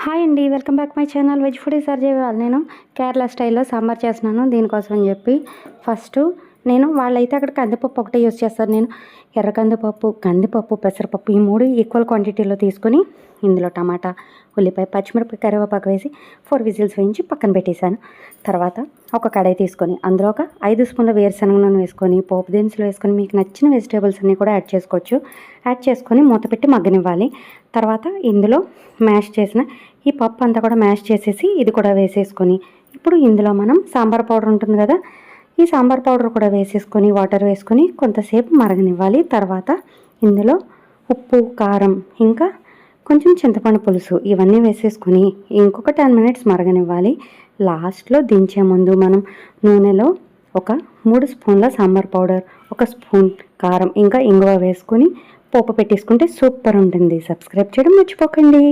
Hi అండి, welcome back my channel veg foodie సర్జేవాళ్ళు. నేను కేరళ స్టైల్లో సాంబార్ చేస్తున్నాను. దీనికోసం అని చెప్పి ఫస్ట్ నేను వాళ్ళైతే అక్కడ కందిపప్పు ఒకటే యూజ్ చేస్తారు. నేను ఎర్ర కందిపప్పు, పెసరపప్పు ఈ మూడు ఈక్వల్ క్వాంటిటీలో తీసుకొని ఇందులో టమాటా, ఉల్లిపాయ, పచ్చిమిరపకాయ, కరివేపాకు వేసి 4 విజిల్స్ వేయించి పక్కన పెట్టేశాను. తర్వాత ఒక కడాయి తీసుకొని అందులో ఒక 5 స్పూన్ల వేరుశనగ నూనె వేసుకొని పోపు దినుసులు వేసుకొని మీకు నచ్చిన వెజిటేబుల్స్ అన్నీ కూడా యాడ్ చేసుకోవచ్చు. యాడ్ చేసుకొని మూత పెట్టి మగ్గనివ్వాలి. తర్వాత ఇందులో మ్యాష్ చేసిన ఈ పప్పు అంతా కూడా మ్యాష్ చేసేసి ఇది కూడా వేసేసుకొని ఇప్పుడు ఇందులో మనం సాంబార్ పౌడర్ ఉంటుంది కదా, ఈ సాంబార్ పౌడర్ కూడా వేసేసుకొని వాటర్ వేసుకొని కొంతసేపు మరగనివ్వాలి. తర్వాత ఇందులో ఉప్పు, కారం, ఇంకా కొంచెం చింతపండు పులుసు ఇవన్నీ వేసేసుకొని ఇంకొక 10 మినిట్స్ మరగనివ్వాలి. లాస్ట్లో దించే ముందు మనం నూనెలో ఒక 3 స్పూన్ల సాంబార్ పౌడర్, 1 స్పూన్ కారం, ఇంకా ఇంగువ వేసుకొని పోపు పెట్టేసుకుంటే సూపర్ ఉంటుంది. సబ్స్క్రైబ్ చేయడం మర్చిపోకండి.